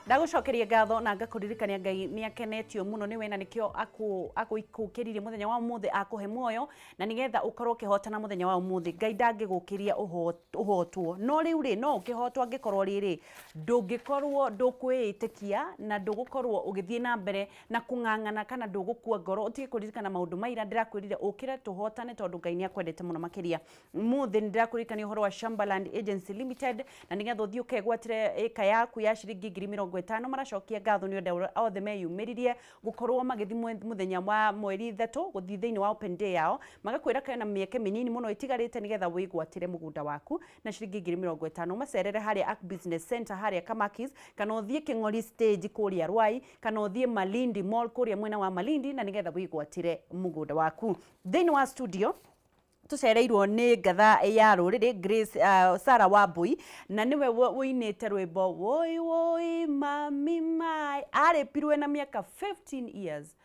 Ndagucokeria ngatho na ngakuririkania Ngai ni akenetio muno niwe na nikio akukiririe muthenya wa umuthi akuhe muoyo na nigetha ukorwo ukihotana muthenya wa umuthi. Ngai ndangigukiria uhotwo no riu ri no ukihotwo angikorwo riri ndungikorwo ndukwiitikia na ndugukorwo ugithie na mbere na kung'ang'ana kana ndugukua ngoro utige kuririkana maundu maira ndirakwirire ukire tuhotane tondu Ngai ni akwendete muno makiria. Umuthi ndirakuririkania uhoro wa Shambaland Agency Limited na nigetha uthie ukegwatire eka yaku ya ciringi 50,000 maracokia ngatho ni onde othe meyumiririe gukorwo magithi muthenya wa mweri 3 guthii thiini wa open day yao magakwira kana mieke minini muno itigarite nigetha wigwatire mugunda waku na ciringi 50,000 macerere haria Arc Business Center haria Kamakis kana uthie King'ori stage kuria Rwai kana uthie Malindi Mall kuria mwena wa Malindi na nigetha wigwatire mugunda waku. Thiini wa studio tucereirwo ni ngatha ya ruriri Grace Sarah Wambui na niwe woinite rwimbo woi woi mami mai aripirwe na miaka 15 years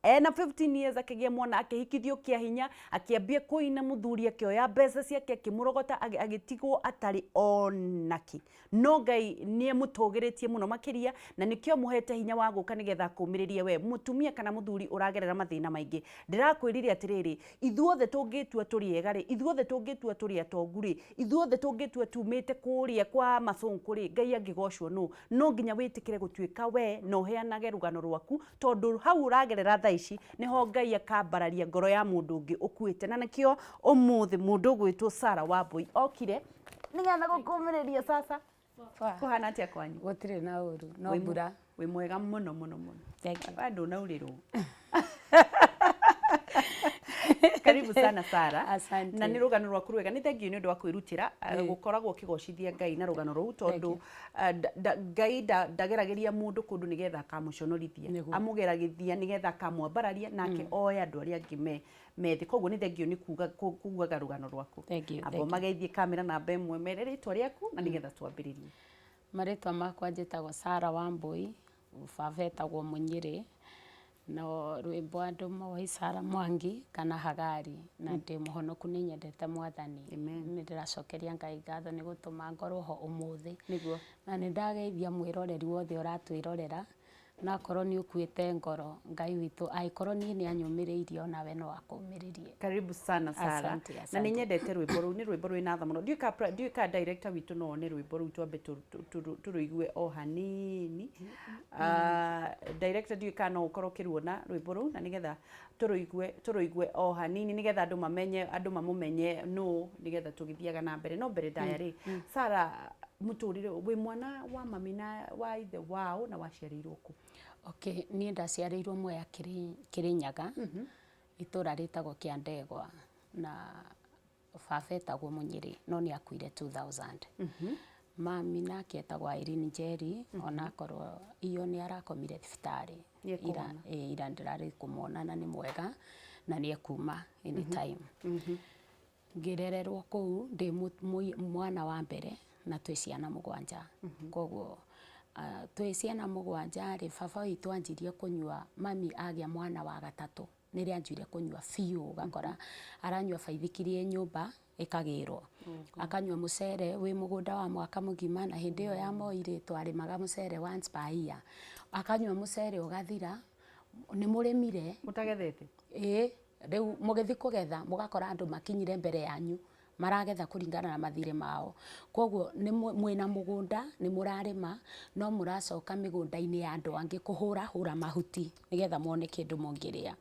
na 15 years akigia mwana akihikithio kiahinya akiambia kuina muthuri akioya mbeca ciake akimurogota agitigwo atari onaki no Ngai nie mutugiritie muno makiria na nikio muhete hinya wa guka nigetha kumiririe we mutumia kana muthuri uragerera mathina maingi ndirakwirire atiriri ithuothe tungitua turi egari ithuothe tungitua turi atonguri ithuothe tungitua tumite kuria kwa macunku ri Ngai angigocwo no nginya witikire gutuika we no heanage rugano rwaku tondu hau uragerera ici niho Ngai akambararia ngoro ya mundu ungi ukuite na nikio umuthi mundu gwitwo Sarah Wambui okire nigetha gukumiriria sasa kuhana atia kwanyu gutire na uru no mbura wi mwega muno muno muno bado naurirwo karibu sana Sarah. Asante. Na ni rugano rwaku rwega ni thengiu ni undu wa kwirutira gukoragwo kigocithia Ngai na rugano ruu tondu Ngai ndagerageria mundu kundu nigetha akamuconorithia amugeragithia nigetha akamwambararia nake oya andu aria angi methi koguo ni thengiu ni kugaga rugano rwaku abo mageithie kamera na mbemwe mere ritwa riaku na nigetha twambiririe. Maritwa makwa njitagwo Sarah Wambui baba etagwo Munyiri no rwimbo andu mawai Sarah Mwangi kana Hagari na ndi muhonoku ni nyendete mwathani ni ndiracokeria Ngai ngatho ni gutuma ngorwo ho umuthi niguo na ni ndageithia mwiroreri wothe uratwirorera na korwo ni ukuite ngoro Ngai witu aikorwo ni anyumiriirie ona we no akumiririe. Karibu sana Sarah. Na ni nyendete rwimbo ru ni rwimbo rwina tha muno ndiuka director witu no ni rwimbo ru twambe turuigue o hanini director ndiuka no ukorwo kiruona rwimbo ru na nigetha turuigue o hanini nigetha andu mamumenye no nigetha tugithiaga na mbere no mbere diary Sarah Muturire wi mwana wa mami na wa ithe wao na waciarirwo ku? Okay, ni ndaciarirwo Mwea Kirinyaga itura ritagwo Kiandegwa na baba etagwo Munyiri no ni akuire 2000. Mami nake etagwo Irene Njeri ona korwo iyo ni arakomire thibitari ira ndirari kumona na ni mwega na ni ekuma anytime. Ngirererwo kuu ndi mwana wa mbere na twi ciana mugwanja koguo twi ciana mugwanja ri baba witu anjirie kunyua mami agia mwana wa gatatu niri anjire kunyua fiu gakora aranyua baithikirie nyumba ikagirwo akanyua mucere wi mugunda wa mwaka mugima na hindi yo ya moire twarimaga mucere once per year akanyua mucere ugathira ni murimire mutagethete riu mugithi kugetha mugakora andu makinyire mbere yanyu maragetha kuringana na mathire mao koguo ni mwina mugunda ni murarima no muracoka migunda-ini ya andu angi kuhura mahuti nigetha muone kindu mungiria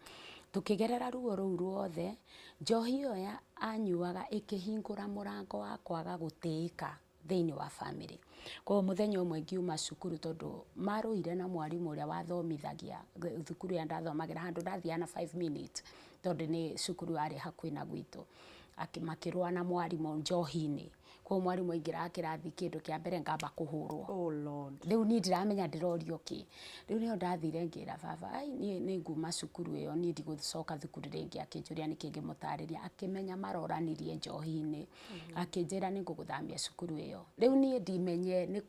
tukigerera ruo ruu ruothe njohi iyo ya anyuaga ikihingura murango wa kwaga gutiika thiini wa family kwa muthenya umwe ngiuma cukuru tondu maruire na mwarimu uria wathomithagia thukuru ya ndathomagira handu ndathiana 5 minutes tondu ni cukuru ari hakui na gwitu akimakirwa na mwarimu njohi-ini kwa mwarimu aingira kirathi kindu kia mbere ngamba kuhurwo. Oh Lord. Riu ni ndiramenya ndirorio ki riu ni ndathire ngira baba ai ni nguma cukuru iyo ni ndigucoka thukuru ringi akinjuria ni kingi mutariria akimenya maroranirie njohi-ini akinjira ni nguguthamia cukuru iyo riu ni ndimenye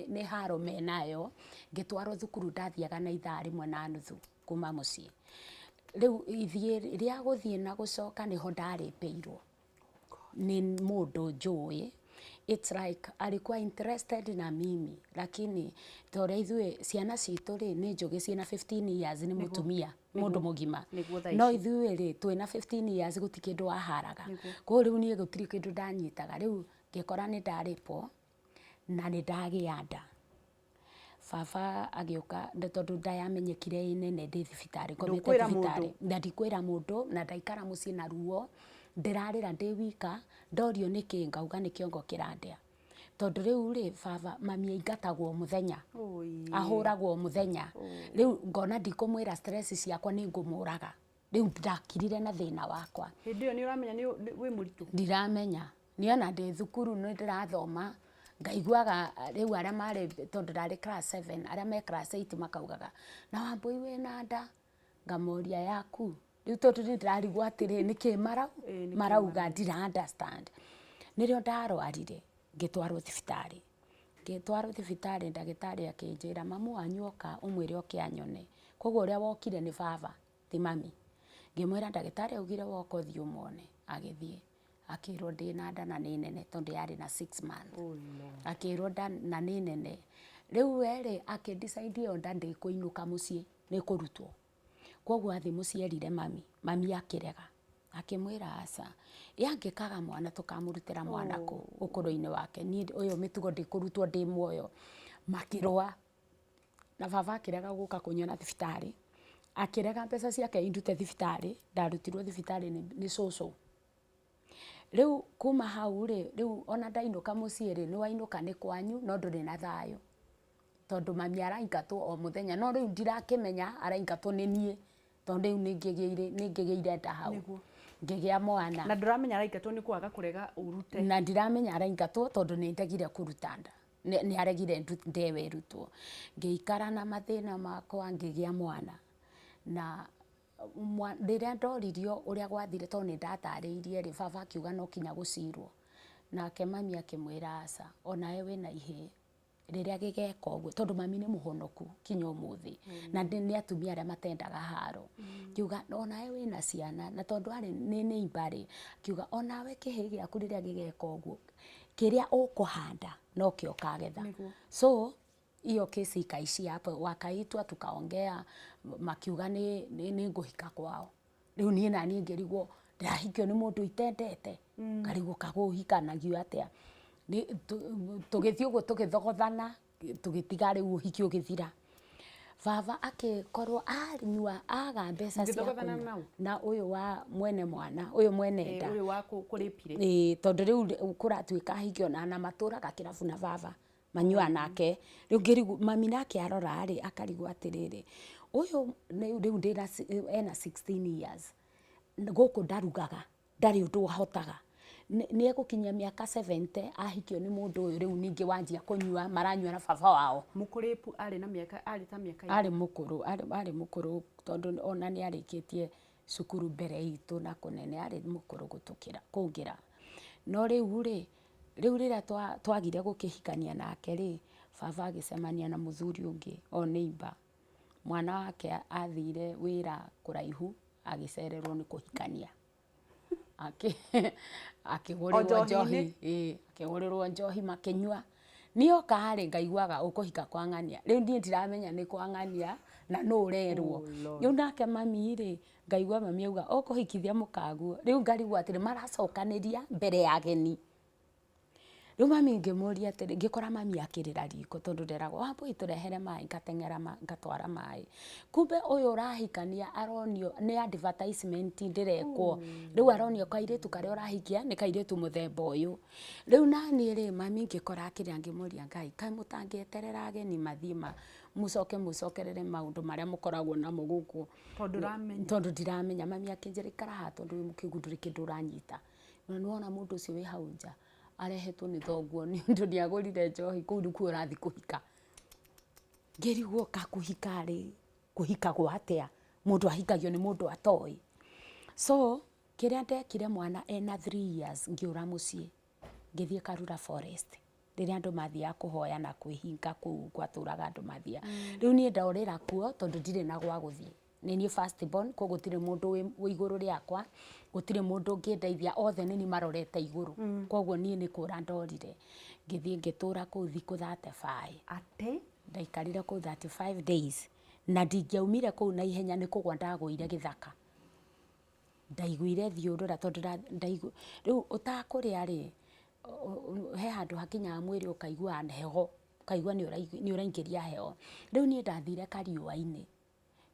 ni haro menayo ngitwarwo thukuru ndathiaga na ithaa rimwe na nuthu kuma mucii riu ithie ria guthie na gucoka niho ndaripeirwo ni mundu njui it's like alikuwa interested na mimi, lakini tore ithuĩ ciana citũ rĩ nĩ njũgĩ ciĩna 15 years nĩ mũtumia mũndũ mũgima, no ithuĩ rĩ twĩna 15 years gũtirĩ kĩndũ waharaga, koguo rĩu niĩ gũtirĩ kĩndũ ndanyitaga, rĩu ngĩkora nĩ ndarĩpwo na nĩ ndagĩa nda. Baba agĩũka tondũ nda yamenyekire ĩ nene ndĩ thibitarĩ, ngomete thibitarĩ, na ndikwĩra mũndũ, na ndaikara mũciĩ na ruo, ndĩrarĩra ndĩ wika, ndorio nĩkĩ ngauga nĩ kĩongo kĩrandĩa. Tondũ rĩu rĩ baba mami aingatagwo mũthenya, ahũragwo mũthenya, rĩu ngona ndikũmwĩra stress ciakwa nĩ ngũmũraga, rĩu ndakirire na thĩna wakwa. Hĩndĩ ĩyo nĩ ũramenya wĩ mũritũ? Ndiramenya, niona ndĩ thukuru nĩ ndĩrathoma, ngaiguaga rĩu arĩa marĩ tondũ ndarĩ class 7, arĩa me class 8 makaugaga na Wambui wĩna nda, ngamoria yaku, rĩu tondũ nĩ ndĩrarigwo atĩrĩ nĩkĩ marauga ndira understand. Nĩrĩo ndarwarire ngĩtwarwo thibitarĩ, ndagĩtarĩ akĩnjĩra mamu wanyu oka ũmwĩre oke anyone, koguo ũrĩa wokire nĩ baba ti mami. Ngĩmwĩra ndagĩtarĩ augire woka ũthiĩ ũmwone, agĩthiĩ akĩrwo ndĩna nda na nĩ nene tondũ yarĩ na 6 months, akĩrwo nda na nĩ nene. Rĩu we rĩ akĩdecide ĩyo nda ndĩkũinũka mũciĩ nĩ kũrutwo, koguo athi mũciarire mami akĩrega, akĩmwĩra aca yangĩkaga mwana tũkamũrutĩra mwana kũ ũkũrũ-inĩ wake, niĩ ũyũ mĩtugo ndĩkũrutwo ndĩ muoyo. Makĩrũa na baba akĩrega gũka kũnyona thibitarĩ, akĩrega mbeca ciake indute thibitarĩ, ndarutirwo thibitarĩ nĩ cũcũ. Rĩu kuma hau rĩ, rĩu ona ndainũka mũciĩ rĩ, nĩ wainũka nĩ kwanyu no ndũrĩ na thayũ, tondũ mami araingatwo o mũthenya, no rĩu ndirakĩmenya araingatwo nĩ niĩ, tondũ rĩu nĩ ngĩgĩire nda hau, ngĩgĩa mwana. Na ndũramenya araingatwo nĩ kwaga kũrega ũrute? Na ndiramenya araingatwo tondũ nĩ ndegire kũruta nda, nĩ aregire ndewe ĩrutwo. Ngĩikara na mathĩna makwa ngĩgĩa mwana, na rĩrĩa ndoririo ũrĩa gwathire tondũ nĩ ndatarĩirie rĩ, baba akiuga no kinya gũcirwo, nake mami akĩmwĩra aca onawe wĩna ihĩĩ rĩrĩa gĩgeka ũguo, tondũ mami nĩ mũhonoku kinya ũmũthĩ, na nĩ atumia arĩa matendaga haro. Akiuga onawe wĩna ciana, na tondũ arĩ nĩ neighbor rĩ, akiuga onawe kĩhĩĩ gĩaku rĩrĩa gĩgeka ũguo, kĩrĩa ũkũhanda no kĩo ũkagetha. So hiyo kesi ikaishia hapo, wakaitwa tukaongea, makiuga nĩ ngũhika kwao. Rĩu niĩ naniĩ ngĩrigwo ndĩrahikio nĩ mũndũ itendete, ngarigwo kagũhikanagio atĩa. Tũgĩthiĩ ũguo tũgĩthogothana, tũgĩtiga rĩu ũhiki ũgĩthira. Baba akĩkorwo anyua aga mbeca cia kũnyua na ũyũ wa mwene mwana, ũyũ mwene nda, ũyũ wa kũrĩpire, tondũ rĩu kũratuĩka ahikio na matũraga kĩrabu na baba manyua nake. Rĩu ngĩrigwo mami nake arora rĩ akarigwo atĩrĩrĩ, ũyũ rĩu ndĩna ena 16 years, gũkũ ndarugaga, ndarĩ ũndũ ahotaga, nĩ egũkinyia mĩaka 70 ahikio nĩ mũndũ ũyũ, rĩu ningĩ wanjia kũnyua, maranyua na baba wao. Mũkũrĩpu arĩ na mĩaka, arĩ ta mĩaka arĩ mũkũrũ tondũ ona nĩ arĩkĩtie cukuru mbere itũ na kũnene, arĩ mũkũrũ kũngĩra. No rĩu rĩrĩa twagire gũkĩhikania nake rĩ, baba agĩcemania na mũthuri ũngĩ o neighbor, mwana wake athire wĩra kũraihu agĩcererwo nĩ kũhikania, akĩgũrĩrwo njohi, akĩgũrĩrwo njohi makĩnyua. Niĩ oka harĩ ngaiguaga ũkũhika kwa ng'ania, rĩu niĩ ndiramenya nĩ kwa ng'ania na no ũrerwo. Rĩu nake mami rĩ, ngaigua mami auga ũkũhikithia mũkaguo, rĩu ngarigwo atĩrĩ maracokanĩria mbere ya ageni. Rĩu mami ngĩmũria atĩrĩ, ngĩkora mami akĩrĩra riko tondũ nderagwo Wambui tũrehere maĩ, ngateng'era ngatwara maĩ. Kumbe ũyũ ũrahikania aronio nĩ advertisement ndĩrekwo, rĩu aronio kairĩtu karĩa ũrahikia nĩ kairĩtu mũthemba ũyũ. Rĩu naniĩ rĩ mami ngĩkora akĩrĩa, ngĩmũria Ngai kaĩ mũtangĩeterera ageni mathiĩ mũcoke mũcokerere maũndũ marĩa mũkoragwo namo gũkũ, tondũ ndiramenya. Mami akĩnjĩra ikara haha tondũ wĩ mũkĩgu ndũrĩ kĩndũ ũranyita, na nĩwona mũndũ ũcio wĩ hau nja arehetwo nĩ thoguo nĩ ũndũ nĩagũrire njohi, kũu nĩkuo ũrathiĩ kũhika. Ngĩrigwo kakũhika rĩ, kũhikagwo atĩa, mũndũ ahikagio nĩ mũndũ atoĩ. So kĩrĩa ndekire, mwana ena 3 years ngĩũra mũciĩ, ngĩthiĩ Karura Forest rĩrĩa andũ mathiaga kũhoya na kwĩhinga kũu gwatũraga andũ mathiaga. Rĩu niĩ ndorĩra kuo tondũ ndirĩ na gwa gũthiĩ, ni first born ko gutire mundu wi iguru riakwa gutire mundu ngindeithia othe ni marorete iguru koguo ni kura ndorire ngithie ngitura ku thiku 35 ate ndaikarire ku 35 days na ndingiaumire ku na ihenya ni kugwa ndaguire githaka ndaiguire thiurura tondu riu utakuria ri he handu hakinyaga mwiri ukaigua heho ukaigua ni uraingiria heho riu ni ndathire kariua-ini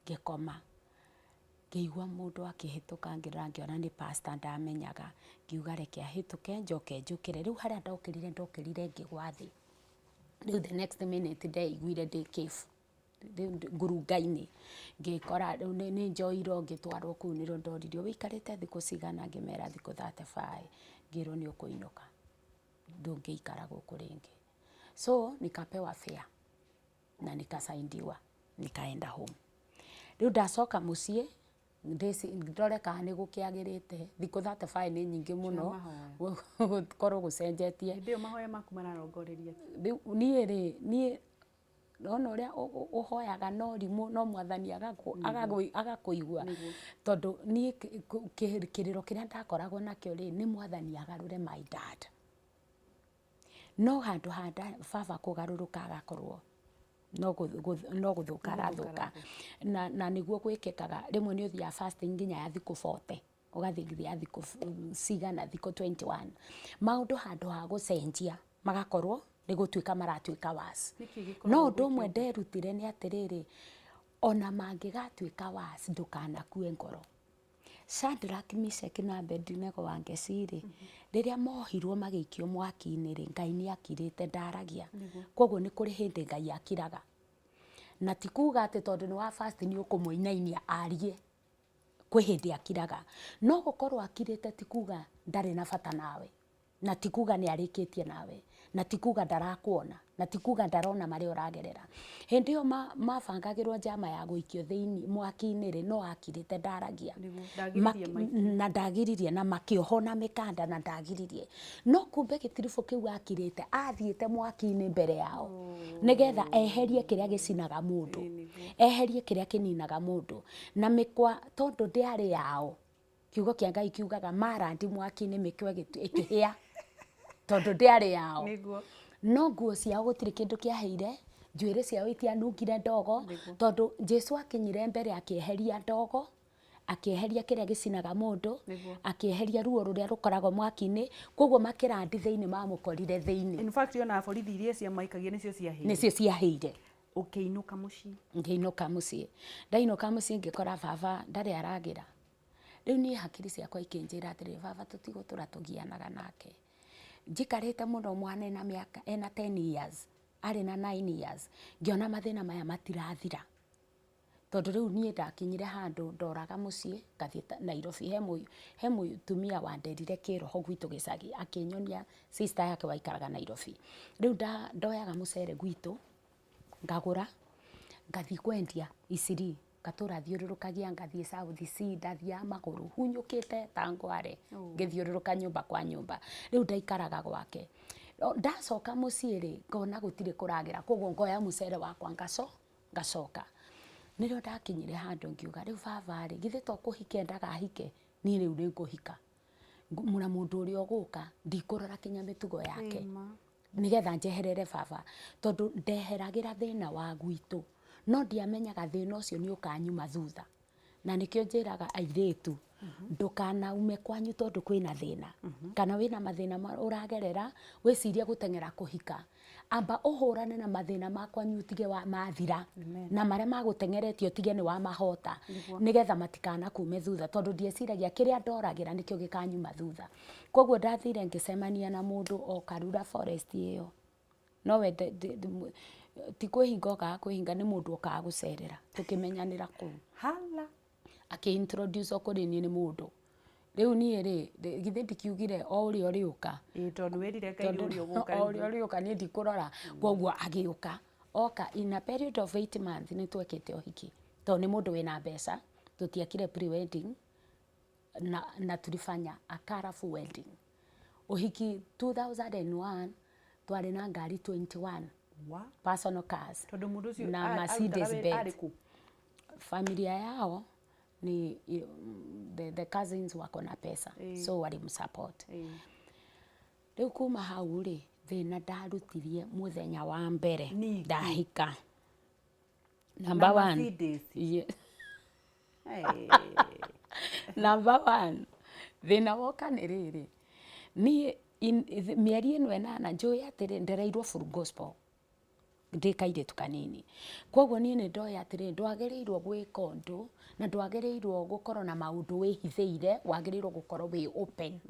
ngikoma ngiigua mundu akihituka ngiona ni pastor ndamenyaga ngiuga reke ahituke njoke njukire riu haria ndokirire ngigwa thi riu the next minute ndaiguire ndi cave ngurunga-ini ngikora riu ni njoirwo ngitwarwo kuu nirio ndoririo wikarite thiku cigana ngimera thiku 35 ngirwo ni ukuinuka ndungiikara guku ringi so nikapewa fare na nikasaindiwa nikaenda home riu ndacoka mucii ndore kana ni gukiagirite thiku 35 ni nyingi muno gukorwo gucenjetie ndio mahoya maku mararongoreria nie nona uria uhoyaga no rimu no mwathani agakuigua tondu nie kiriro kiria ndakoragwo nakio ri ni mwathani agarure my dad no handu handa baba kugaruruka agakorwo no guthuka arathuka na niguo gwikikaga rimwe ni uthia fasting nginya ya thiku 40 ugathithia thiku cigana thiku 21 maundu handu ha gucenjia magakorwo ni gutuika maratuika wasi no undu umwe nderutire ni atiriri ona mangigatuika wasi ndukanakue ngoro Shadrach, Meshach na Abednego wangeciri riria mohirwo magikio mwaki-ini ri Ngai ni akirite ndaragia koguo ni kuri hindi Ngai akiraga na tikuga ati tondu ni wa fast ni ukumuinainia arie kwi hindi akiraga no gukorwo akirite tikuga ndari na bata nawe na tikuga ni arikitie nawe na tikuga ndarakuona na tikuga ndarona mari uragerera hindi yo mabangagirwo njama ya guikio thiini mwaki-ini ri no akirite ndaragia na ndagiririe na makioho na mikanda na ndagiririe no kumbe gitirifu kiu akirite athiite mwaki-ini mbere yao nigetha eherie kiria gicinaga mundu eherie kiria kininaga mundu na mikwa tondu ndiari yao kiugo kia Ngai kiugaga marandi mwaki-ini mikwa ikihia tondu ndiari yao no nguo ciao gutiri kindu kiaheire njuiri ciao itianungire ndogo tondu Jesu akinyire mbere akieheria ndogo akieheria kiria gicinaga mundu akieheria ruo ruria rukoragwo mwaki-ini koguo makirandi thiini mamukorire thiini in fact yona borithi iria cia maikagia nicio ciaheire ukiinuka mucii ngiinuka mucii ndainuka mucii ngikora baba ndari aragira riu ni hakiri ciakwa ikinjira atiri baba tutigutura tugianaga nake njikarite muno mwana ena miaka ena 10 years ari na 9 years ngiona mathina maya matirathira tondu riu nie ndakinyire handu ndoraga mucii ngathie Nairobi he mutumia wanderire kiroho gwitu gicagi akinyonia sister yake waikaraga Nairobi riu ndoyaga mucere gwitu ngagura ngathie kwendia Isiri ngatura thiururukagia ngathie South Sea ndathia maguru hunyukite tangware ngithiururuka nyumba kwa nyumba riu ndaikaraga gwake ndacoka mucii ri ngona gutire kuragira koguo ngoya mucere wakwa ngacoka nirio ndakinyire handu ngiuga riu baba ri githe to kuhike ndagahike ni riu ni kuhika muna mundu uria uguka ndikurora kinya mitugo yake nigetha njeherere baba tondu ndeheragira thina wa gwitu no ndiamenyaga thina ucio ni ukanyuma thutha na nikio njiraga airitu ndukanaume kwanyu tondu kwina thina kana wina mathina uragerera wicirie gutengera kuhika amba uhurane na mathina makwanyu tige wa mathira na maria magutengeretio tige ni wa mahota nigetha matikana kume thutha tondu ndieciragia kiria ndoragira nikio gikanyuma thutha koguo ndathire ngicemania na mundu o Karura forest iyo nowe ti kwihinga okaga kwihinga ni mundu okaga gucerera tukimenyanira kuu hala aki-introduce okuri ni mundu riu nie ri githe ndikiugire o uria uriuka tondu wirire Ngai uria uguka o uria uriuka ni ndikurora koguo agiuka oka in a period of 8 months ni twekete uhiki tondu ni mundu wina mbeca tutiakire pre-wedding na tulifanya a colorful wedding uhiki 2001 twari na ngari 21 personal cars tondu mundu ucio na Mercedes Benz familia yao ni the cousins wako na pesa so walimsupport. Riu kuma hau ri thina ndarutirie muthenya wa mbere ndahika. Number one. Yeah. Number one. Thina woka ni riri. Ni mieri ino enana njui atiri ndereirwo full gospel. Ndikaire tukanini. Kwoguo ni ndoya atiri ndwagereirwo gwika undu na ndwagereirwo gukorwo na maundu wihithiire, wagereirwo gukorwo wi open.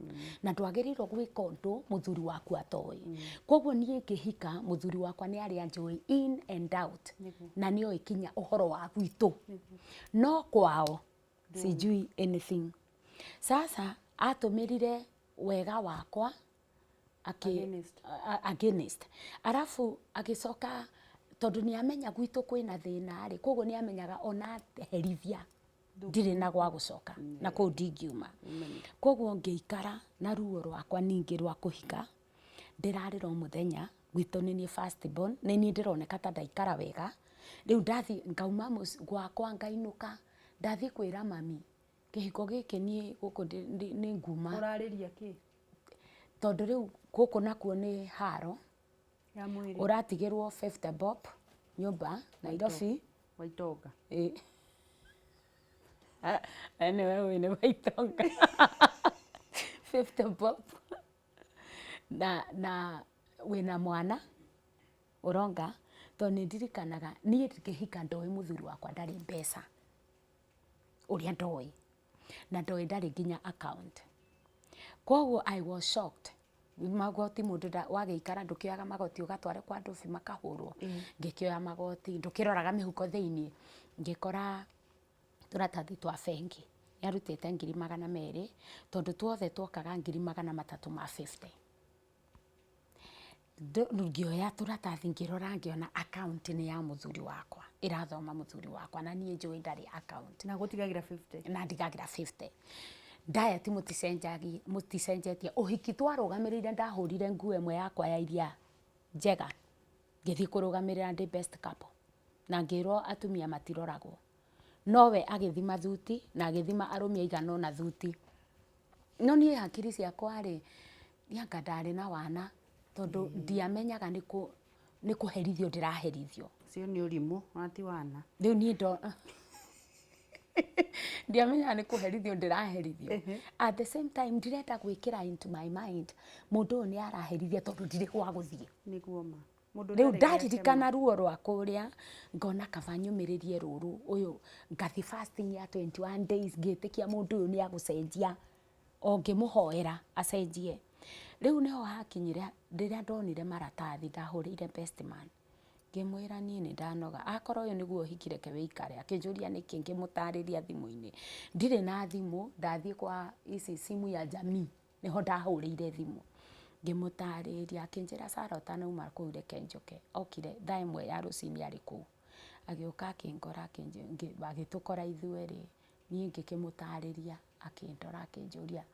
Na ndwagereirwo gwika undu muthuri waku atoi. Kwoguo ni ngihika muthuri wakwa ni ari anjui in and out. Na ni oikinya uhoro wa gwitu. No kwao sijui anything. Sasa atumirire wega wakwa against. Arafu agicoka tondu ni amenya gwitu kwina thina ri, koguo ni amenyaga ona herithia ndire na gwa gucoka na ku ndingiuma. Koguo ngiikara na ruo rwakwa ningi rwa kuhika ndirarira muthenya gwitu ni ni first born ni ni ndironeka ta ndaikara wega. Riu ndathi ngauma gwakwa ngainuka ndathi kwira mami kihiko giki ni guku ni nguma. Urariria ki? Tondu riu guku nakuo ni haro ya mwiri uratigirwo 50 bob nyumba Nairobi Waitonga. Anyway ni Waitonga. 50 bob na wina mwana uronga to ni ndirikanaga ni ngihika ndoi muthuri wakwa ndari mbeca uria ndoi na ndoi ndari nginya account. Kwoguo I was shocked. Magoti mundu wageikara ndukioyaga magoti ugatware kwa ndubi makahurwo. Ngikioya magoti ndukiroraga mihuko thiini ngikora turatathi twa bengi yarutite 200,000 tondu tuothe twokaga 350. Ngioya turatathi ngirora ngiona account ni ya muthuri wakwa irathoma muthuri wakwa na nie njui ndari account na gutigagira 50 na ndigagira 50. Diet muticenjetie uhiki twarugamirire ndahurire nguo emwe yakwa ya iria njega ngithi kurugamirira ndi best couple na ngirwo atumia matiroragwo nowe agithima thuti na agithima arumia igano na thuti. No nie hakiri ciakwa ri nianga ndari na wana tondu ndiamenyaga ni kuherithio ndiraherithio. Cio ni urimu ati wana. Riu nie ndo ndiamenya ni kuherithio ndiraherithio. At the same time ndirenda gwikira into my mind mundu ni araherithia tondu ndiri gwa guthie niguo ma riu ndaririkana ruo rwa kuria ngona kaba nyumiririe ruru uyu ngathi fasting ya 21 days ngitikia mundu uyu ni agucenjia o ngimuhoera acenjie. Riu niho hakinyire ndiria ndonire maratathi ndahurire best man ngimwira nie ni ndanoga akorwo uyu niguo hikire ke wikare akinjuria niki ngimutariria thimu-ini ndire na thimu ndathie kwa ici simu ya jamii niho ndahurire thimu ngimutariria akinjira Sarota na uma kuu reke njoke okire thaa imwe ya rucini ari kuu agioka akingora agitukora ithueri nie ngikimutariria akindora akinjuria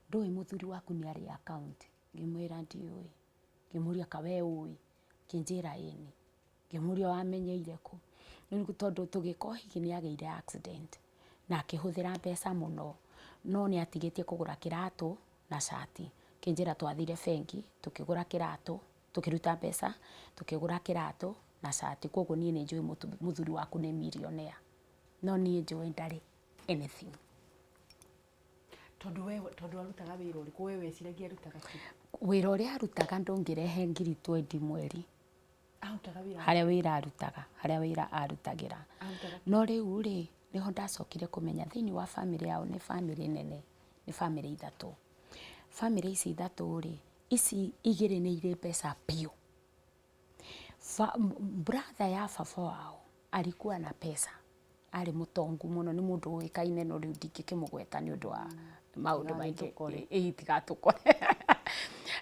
ndui muthuri waku ni ari account ngimwira ndiui ngimuria kawe ui kinjira ini ngimuria wamenyeire ku ni tondu tugikohiki ni ageire accident na akihuthira mbeca muno no ni atigitie kugura kiratu na shati kinjira twathire bengi tukigura kiratu tukiruta mbeca tukigura kiratu na shati. Kwoguo nie ni njui muthuri waku ni millionaire no nie njui ndari anything. Tondu arutaga wira uriku wewe weciragia arutaga ki? Wira uria arutaga ndungirehe 20 mweri haria wira arutagira. No riu ri niho ndacokire kumenya thiini wa family yao ni family nene, ni family ithatu. Family ici ithatu ri ici igiri ni ire pesa piu. Brother ya baba wao alikuwa na pesa, ari mutongu muno, ni mundu uikaine no riu ndingikimugweta ni undu wa maundu maingi itigatukore.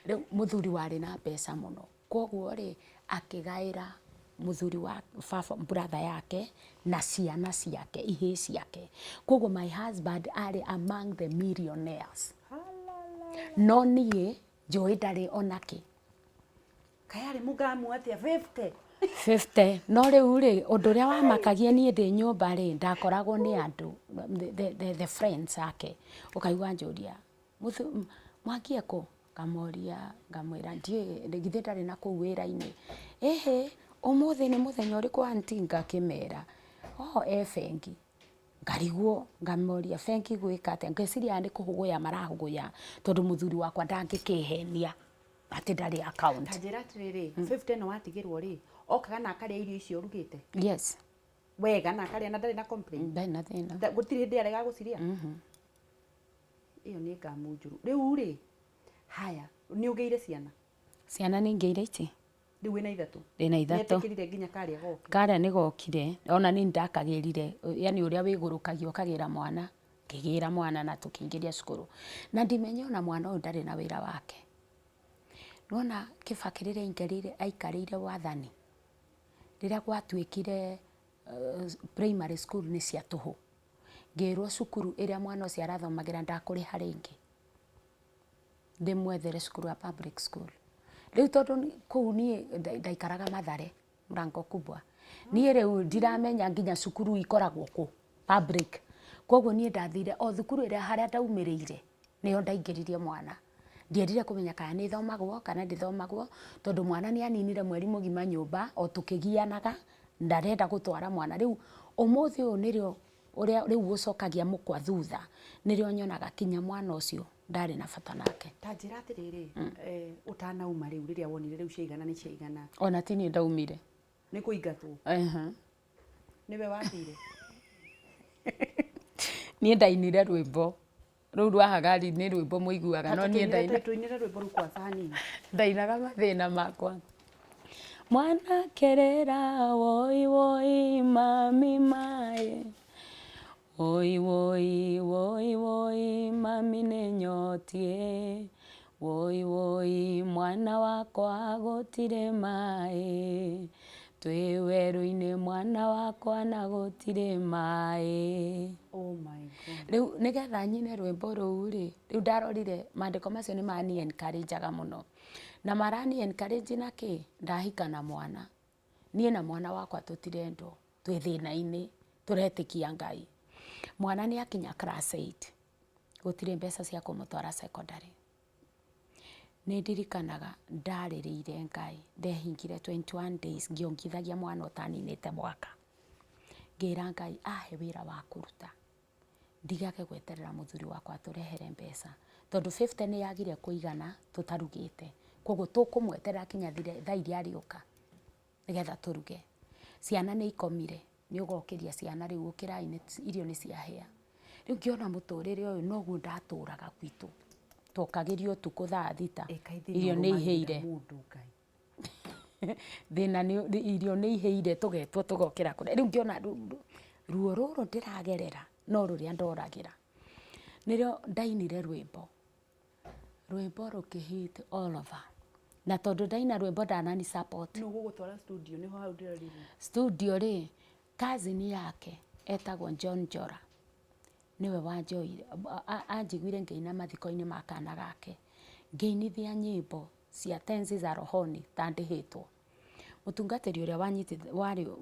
Riu muthuri wari na pesa muno, kwoguo ri akigaira muthuri wa brother yake na ciana ciake ihe ciake. Kwoguo my husband ari among the millionaires. No nie njui ndari onaki. Kayari mugamu atia 50 50 no riu ri undu uria wamakagia nie ndi nyumba ri ndakoragwo ni andu the friends ake ukaigua njuria mwakie ku kamoria ngamwira ndie githe ndari na kuu wira-ini umuthi ni muthenya uriku anti ngakimera bengi ngarigwo ngamoria bengi gwika atia ngeciria ni kuhuguya marahuguya tondu muthuri wakwa ndangikihenia ati ndari account Tajira atiriri 50 no watigirwo ri okaga na akaria irio icio urugite yes wega na akaria na ndari na complain ndari na thina gutiri hindi arega guciria iyo ni ngamu njuru riu ri haya ni ugeire ciana ni ngeire ici riu wina ithatu ndina ithatu netikirire nginya karia goke karia ni gokire ona ni ndakagirire yani uria wigurukagio ukagira mwana ngigira mwana na tukingiria cukuru na ndimenye ona mwana uyu ndari na wira wake nona kibakirire ingerire aikarire wathani riria gwatuikire primary school ni cia tuhu ngirwo cukuru iria mwana ucio arathomagira ndakuriha ringi ndimwethere cukuru ya public school riu tondu kuu ni ndaikaraga Mathare Mrango Kubwa ni riu ndiramenya nginya cukuru ikoragwo ku public koguo ni ndathire o thukuru iria haria ndaumirire niyo ndaingiririe mwana ndiendire kumenya kana ni thomagwo kana ndithomagwo tondu mwana ni aninire mweri mugima nyumba o tukigianaga ndarenda gutwara mwana riu umuthi uyu nirio uria riu gucokagia mukwa thutha nirio nyonaga kinya mwana ucio ndari na bata nake Tajira atiriri utanauma riu riria wonire riu ciigana ni ciigana ona tini ndaumire ni kuingatwo niwe wathire ni ndainire rwimbo riu rwa hagari ni rwimbo muiguaga no ni ndaina tuinire rwimbo rukwa sani ndainaga mathina makwa mwana kerera woi woi mami mae woi woi woi woi mami ninyotie woi woi mwana wakwa gutire mae twi weru-ini mwana wakwa na gutire mae oh my god riu nigetha nyine rwimbo ruu ri riu ndarorire maandiko macio ni mani encourageaga muno na marani encourage na ki ndahika na mwana nie na mwana wakwa tutirendo twi thina-ini turetikia Ngai mwana ni akinya class 8 gutire mbeca cia kumutwara secondary ni ndirikanaga ndaririire Ngai ndehingire 21 days ngiongithagia mwana utaninite mwaka ngira Ngai ahe wira wa kuruta ndigage gweterera muthuri wakwa turehere mbeca tondu 50 ni yagire kuigana tutarugite koguo tukumweterera kinya thaa iria ariuka nigetha turuge ciana ni ikomire ni ugokiria ciana riu ukirai irio ni ciahia riu ngiona muturire uyu noguo ndaturaga gwitu tukagirio tuku thaa thita irio ni iheire thina ni irio ni iheire tugetwo tugokira kure riu ngiona ruo ruru ndiragerera no ruria ndoragira nirio ndainire rwimbo rukihit all over na tondu ndaina rwimbo ndanani support no gugutwara studio niho hau ndirarire studio ri cousin yake etagwo John Jora niwe wanjoire anjiguire ngeina mathiko-ini ma kana gake ngeinithia nyimbo cia tenzi za rohoni tandihitwo mutungatiri uria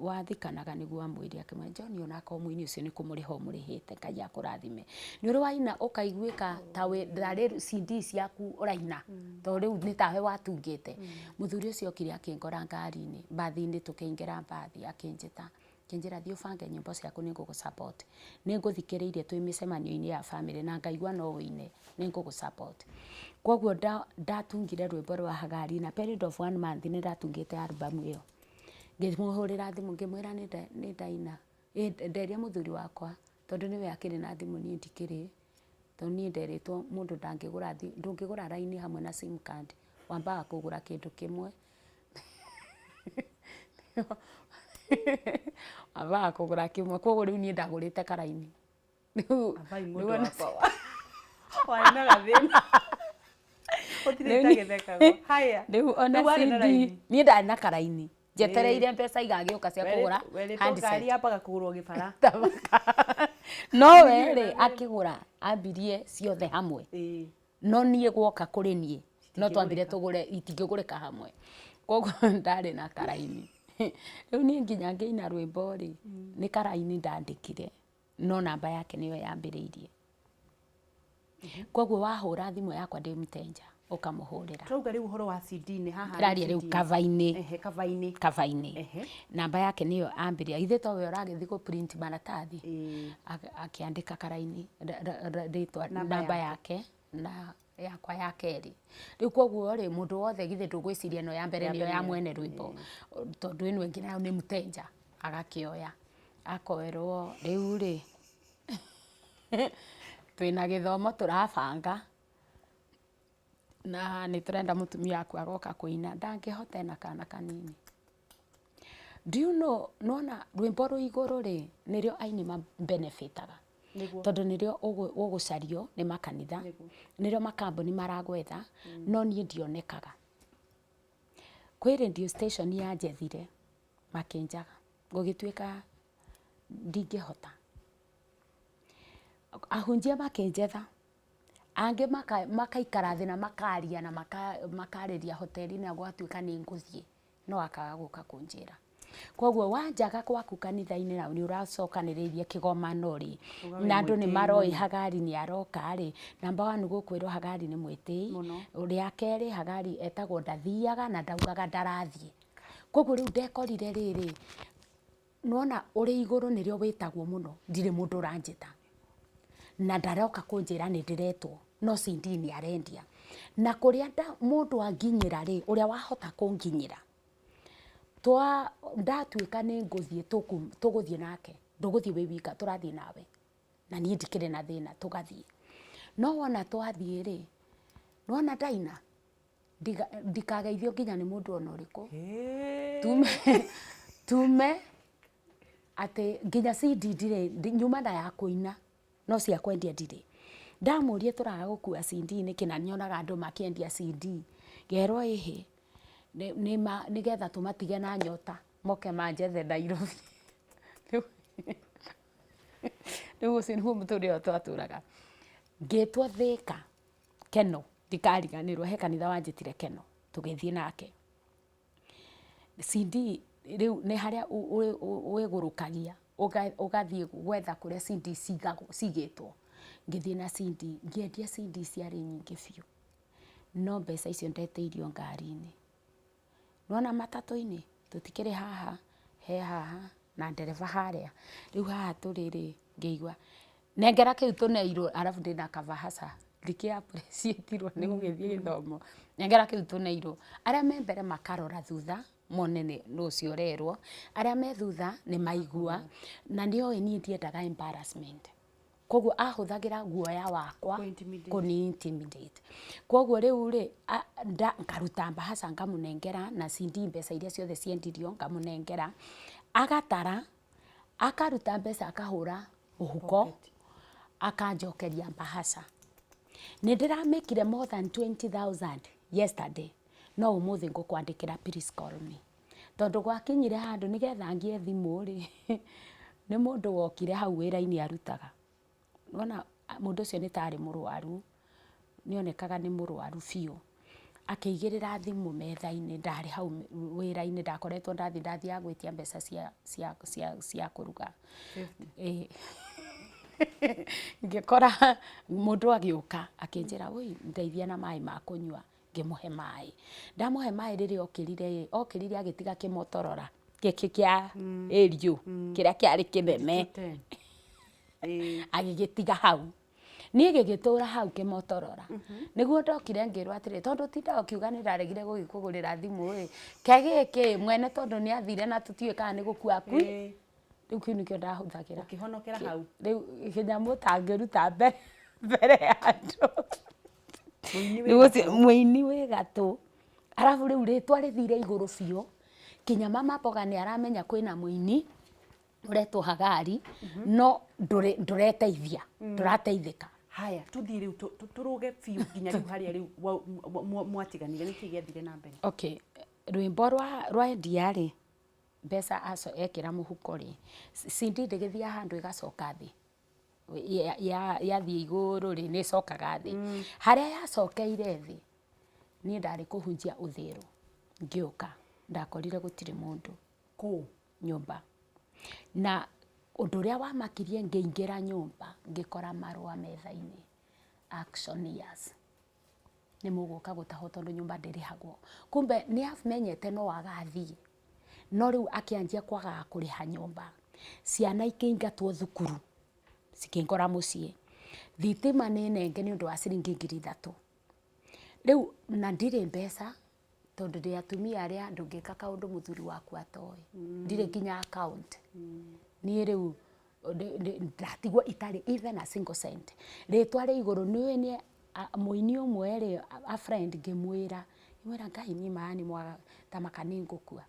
wathikanaga niguo amwiri akimwe John onaka muini ucio ni kumuriha umurihite Ngai akurathime ni uri waina ukaiguika tawe ndari CD ciaku uraina to riu ni tawe watungite muthuri ucio okire akingora ngari-ini bathi-ini tukiingira bathi akinjita kinjira thio bange nyimbo ciaku ni ngugu support ni nguthikiriirie twi micemanio-ini ya family na ngaigua no wine ni ngugu support koguo ndatungire rwimbo rwa hagari na period of 1 month ni ndatungite album iyo ngimuhurira thimu ngimwira ni ndaina nderia muthuri wakwa tondu niwe akiri na thimu ni ndikiri tondu ni nderitwo mundu ndungigura line hamwe na sim card wambaga kugura kindu kimwe wambaga kugura kimwe koguo riu ni ndagurite karaini abai mundu wakwa waina gathina haya riu ona CD ni ndari na karaini njetereire mbeca igagiuka cia kugura handset yapaga kugurwo gibara no weri akigura ambirie ciothe hamwe no nie gwoka kuri nie no twambire tugure itingigurika hamwe koguo ndari na karaini Riu ni nginya ngeina rwimbo ri ni karaini ndandikire no namba yake niyo yambiriirie. Koguo wahura thimu yakwa ndi Mtenja ukamuhurira. Turauga riu uhoro wa CD ni haha. Raria riu kavaini. Kavaini. Namba yake niyo ambiria. Ithe to we uragithi ku print maratathi. Akiandika karaini ritwa namba yake na yakwa ya keri. Riu koguo ri mundu wothe githe ndugwiciria no ya mbere niyo ya mwene rwimbo. Tondu ino ingi nayo ni Mtenja agakioya. Akoerwo riu ri twina githomo turabanga na ni turenda mutumia aku agoka kuina ndangihota na kana kanini. Do you know nona rwimbo ru iguru ri nirio aini ma benefitaga tondu nirio ugucario ni makanitha nirio makambuni maragwetha no ni ndionekaga. Kwi radio station ya njethire makinjaga gugituika ndingihota ahunjia makinjetha ange makaikara thina makaria na makariria hoteli na gwatuika ni nguthie no akaga guka kunjira. Koguo wanjaga gwaku kanitha-ini na ni uracokaniriria kigomano ri na andu ni maroi Hagari ni aroka ri namba 1 gukwirwo Hagari ni mwitei uria keri Hagari etagwo ndathiaga na ndaugaga ndarathie. Koguo riu ndekorire riri nona uri iguru nirio witagwo muno ndire mundu uranjita na ndaroka kunjira ni ndiretwo no CD ni arendia na kuria mundu anginyira ri uria wahota kunginyira twa ndatuika ni nguthie tuguthie nake nduguthie wi wika turathie nawe na ni ndikire na thina tugathie no wona twathie ri nona ndaina ndikageithio nginya ni mundu ona uriku tume ati nginya CD ndire nyuma na ya kuina no cia kwendia ndire ndamurie turaga gukua CD ni kina nyonaga andu makiendia CD gerwo ihi ni getha tumatige na nyota moke manjethe Nairobi. Riu ucio niguo muturire twaturaga ngitwo Thika Keno ndikariganirwo he kanitha wanjitire Keno tugithie nake CD riu ni haria wigurukagia ugathie gwetha kuria CD cigitwo ngithie na CD ngiendia CD ciari nyingi biu no mbeca icio ndeteirio ngari-ini nona matatu-ini tutikiri haha he haha na ndereva haria riu haha turiri ngeigua nengera kiu tuneirwo arafu ndina kavahasa ndikia appreciateirwo ni gugithie githomo nengera kiu tuneirwo aria me mbere makarora thutha monene nucio rerwo aria me thutha ni maigua na ndio ni ndiendaga embarrassment. Koguo ahuthagira guoya wakwa kuni intimidate. Koguo riu ri ngaruta mbahasa ngamunengera na CD mbeca iria ciothe ciendirio ngamunengera agatara akaruta mbeca akahura uhuko akanjokeria mbahasa. Ni ndiramekire more than 20,000 yesterday no umuthi ngukwandikira please call me tondu gwakinyire handu nigetha ngie thimu ri ni mundu wokire hau wira-ini arutaga wona mundu ucio ni tari murwaru nionekaga ni murwaru biu akiigirira thimu metha-ini ndari hau wira-ini ndakoretwo ndathia gwitia mbeca cia kuruga ngikora mundu agiuka akinjira wi ndeithia na mai ma kunywa ngimuhe mai ndamuhe mai riri okirire agitiga kimotorora kia eriu kiria kiari kinene agigitiga hau ni gigitura hau kimotorora niguo ndokire ngirwa atiri tondu tinda ukiuga ni ndaregire gugikugurira thimu ri kegiki mwene tondu ni athire na tutiwe kana ni gukua ku riu kiu nikio ndahuthagira ukihonokera hau riu kinyamu tangiruta mbere ya andu muini wi gatu arafu riu ritwa rithire iguru biu kinya mama Boga ni aramenya kwina muini uretwo Hagari no ndureteithia ndurateithika. Haya tuthie riu turuge biu nginya riu haria riu mwatiganire niki giathire na mbere. Okay rwimbo rwa endia ri mbeca ekira muhuko ri CD ndigithia handu igacoka thi yathie iguru ri ni cokaga thi haria yacokeire thi ni ndari kuhunjia uthiru ngiuka ndakorire gutire mundu Kũ? Nyũmba. Na ũndũ ũrĩa wamakirie ngĩingĩra nyũmba ngĩkora marũa metha-inĩ, actioneers nĩ mũgũka gũtahwo tondũ nyũmba ndĩrĩhagwo. Kumbe nĩ amenyete no agathiĩ, no rĩu akĩanjia kwagaga kũrĩha nyũmba, ciana ikĩingatwo thukuru cikĩngora mũciĩ, thitima nĩ nenge nĩ ũndũ wa ciringi 3,000. Rĩu na ndirĩ mbeca tondũ ndĩ atumia arĩa ndũngĩka kaũndũ mũthuri waku atoĩ, ndirĩ nginya account. Niĩ rĩu ndatigwo itarĩ even a single cent. Rĩtwa rĩ igũrũ nĩũĩ nĩ mũini ũmwe rĩ a friend ngĩmwĩra Ngai niĩ maani tamaka nĩ ngũkua.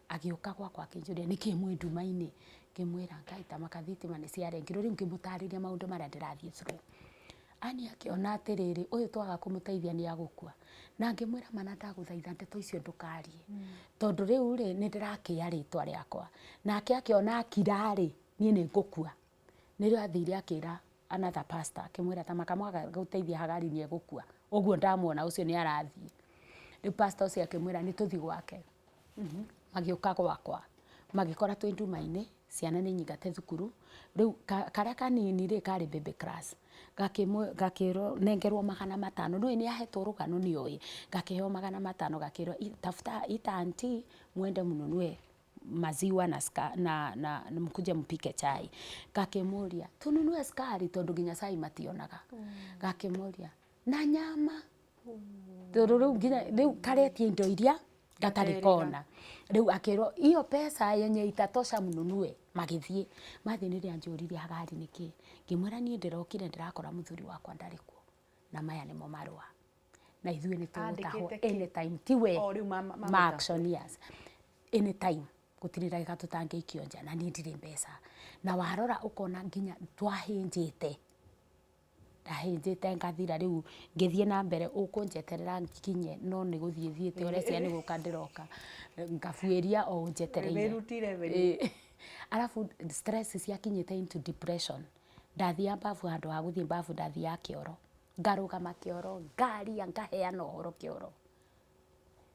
Agĩũka gwakwa akĩnjũria nĩkĩ mwĩ nduma-inĩ, ngĩmwĩra Ngai tamaka thitima nĩ ciarengirwo, rĩu ngĩmũtarĩria maũndũ marĩa ndĩrathiĩ through. Ani akĩona atĩrĩrĩ ũyũ twaga kũmũteithia nĩ agũkua, na ngĩmwĩra mana ndagũthaitha ndeto icio ndũkarie, tondũ rĩu rĩ nĩ ndĩrakĩia rĩtwa rĩakwa. Nake akĩona akira rĩ niĩ nĩ ngũkua, nĩrĩo athire akĩra another pastor akĩmwĩra tamaka mwaga gũteithia Hagari nĩ egũkua, ũguo ndamuona ũcio nĩ arathiĩ. Rĩu pastor ũcio akĩmwĩra nĩ tũthi gwake. Magĩũka gwakwa magĩkora twĩ nduma-inĩ, ciana nĩ nyingate thukuru. Rĩu karĩa kanini rĩ karĩ baby class, gakĩrwo nengerwo 500, nĩũĩ nĩ ahetwo rũgano nĩoĩ, gakĩheo 500 gakĩrwo tafuta ita auntie mwende mnunue maziwa na mkuje mpike chai. Gakĩmũria tununue sukari tondũ nginya cai mationaga. Gakĩmũria na nyama, tondũ rĩu nginya rĩu karetie indo iria gatarĩ kona. Rĩu akĩrwo hiyo pesa yenye itatosha mnunue. Magĩthiĩ mathiĩ nĩ rĩanjũririe Hagari nĩkĩ, ngĩmwĩra niĩ ndĩrokire ndĩrakora mũthuri wakwa ndarĩ kuo na maya nĩmo marũa na ithuĩ nĩ tũgũtahwo anytime, tiwe ma actioneers anytime, gũtirĩ ndagĩka tũtangĩikio nja na niĩ ndirĩ mbeca. Na warora ũkona nginya twahĩnjĩte, ndahĩnjĩte ngathira, rĩu ngĩthiĩ na mbere ũkũnjeterera nginye no nĩ gũthiĩ thiĩte ũrĩa nĩ gũka ndĩroka ngabuĩria o ũnjetereire. Arabu stress ciakinyĩte into depression, ndathiaga mbabu handũ ha gũthiĩ mbabu ndathiaga kĩoro, ngarũgama kĩoro ngaria ngaheana ũhoro kĩoro.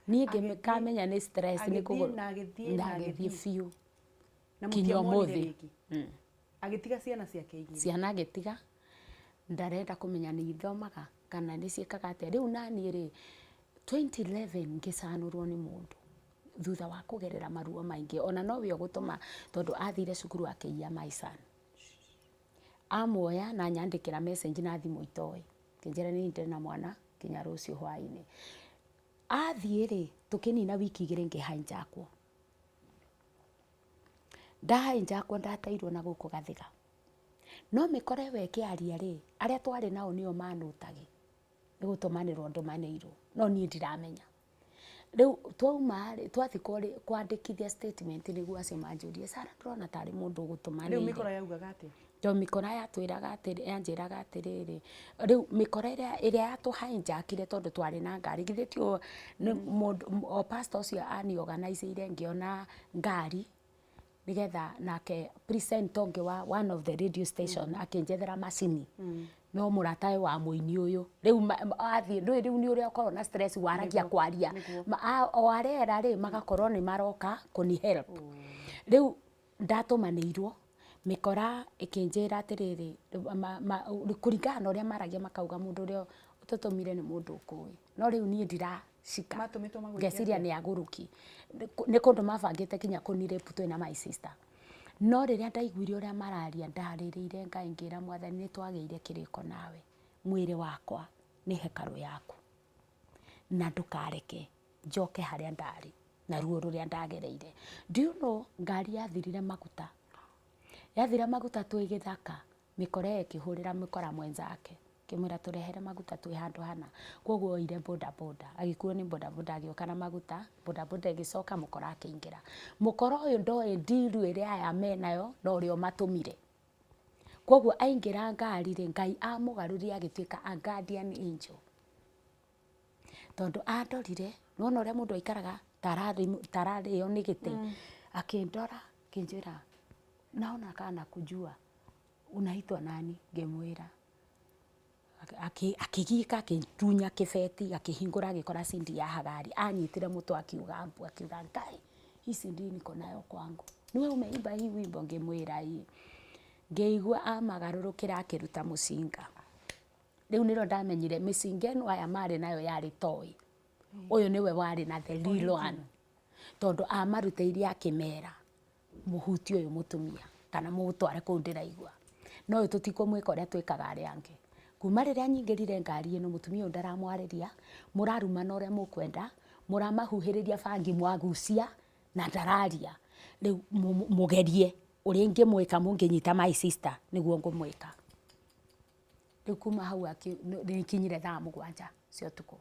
Niĩ ngĩkamenya nĩ stress nĩ kũgũrũ na agĩthiĩ biũ kinya ũmũthĩ. Agĩtiga ciana ciake igĩrĩ. Ciana agĩtiga, ndarenda kũmenya nĩ ithomaga kana nĩ ciĩkaga atĩa. Rĩu naniĩ rĩ 2011 ngĩcanũrwo nĩ mũndũ thutha wa kũgerera maruo maingĩ, ona nowe ũgũtũma tondũ athire cukuru akĩiya my son. Amuoya na nyandĩkĩra message na thimũ itoĩ, kĩnjĩra nĩ ndĩ na mwana kinya rũciũ hwaĩ-inĩ. Athiĩ rĩ tũkĩnina wiki 2 ngĩhijackwo. Ndahijackwo ndateirwo na gũkũ Gathiga. No mĩkore we kĩaria rĩ arĩa twarĩ nao nĩo manũtage nĩ gũtũmanĩrwo ndũmanĩirwo, no niĩ ndiramenya. Rĩu twauma rĩ twathiĩ kwandĩkithia statement nĩguo acio manjũrie Sarah ndĩrona tarĩ mũndũ ũgũtũmanĩire. Rĩu mĩkora yaugaga atĩa? Tondũ mĩkora yatwĩraga atĩrĩ, yanjĩraga atĩrĩrĩ, rĩu mĩkora ĩrĩa yatũhijackire tondũ twarĩ na ngari, githĩ tio o pastor ũcio ani-organizeire ngĩona ngari nigetha nake present ũngĩ wa one of the radio station akĩnjethera macini no mũratawe wa mũini ũyũ. Rĩu athiĩ rĩu nĩ ũrĩa ũkorwo na stress waragia kwaria, o arera rĩ magakorwo nĩ maroka kũni help. Rĩu ndatũmanĩirwo mĩkora ĩkĩnjĩra atĩrĩrĩ kũringana na ũrĩa maragia makauga mũndũ ũrĩa ũtũtũmire nĩ mũndũ ũkũĩ, no rĩu niĩ ndiracika ngeciria nĩ agũrũki, nĩ kũndũ mabangĩte kinya kũnirĩpu twĩ na my sister. No rĩrĩa ndaiguire ũrĩa mararia ndarĩrĩire Ngai ngĩra Mwathani nĩ twagĩire kĩrĩko nawe, mwĩrĩ wakwa nĩ hekarũ yaku na ndũkareke njoke harĩa ndarĩ na ruo rũrĩa ndagereire. Do you know ngari yathirire maguta, yathira maguta twĩ gĩthaka, mĩkora ĩkĩhũrĩra mĩkora mwenzake kĩmwĩra tũrehere maguta twĩ handũ hana, koguo oire boda boda, agĩkuo nĩ boda boda agĩũka na maguta, boda boda ĩgĩcoka mũkora akĩingĩra. Mũkora ũyũ ndoĩ ndiru ĩrĩa aya menayo no ũrĩa ũmatũmire, koguo aingĩra ngari rĩ Ngai amũgarũrire agĩtuĩka a guardian angel, tondũ andorire nĩwona ũrĩa mũndũ aikaraga tararĩo nĩ gĩtĩ, akĩndora akĩnjĩra naona kana kujua unaitwa nani, ngĩmwĩra akĩgiĩka akĩtunya kĩbeti akĩhingũra agĩkora cindi ya Hagari, anyitire mũtwe akiuga mbu akiuga Ngai hizi ndio niko nayo kwangu. Niwe umeimba hii wimbo, ngimwira hii. Ngeigua amagarurukira akiruta mucinga. Riu niro ndamenyire micinga ino aya mari nayo yari toy. Uyu niwe wari na the real one. Tondu amaruteirie akimera muhuti uyu mutumia kana mutware kuu ndiraigua. No tutikumwika uria twikaga ari angi. Kuma riria nyingirire ngari ino mutumia ndaramwariria, murarumana uria mukwenda, muramahuhiriria bangi mwagucia na ndararia. Riu mugerie uria ingimwika munginyita my sister niguo ngumwika. Riu kuma hau nikinyire thaa 7 cia utuku.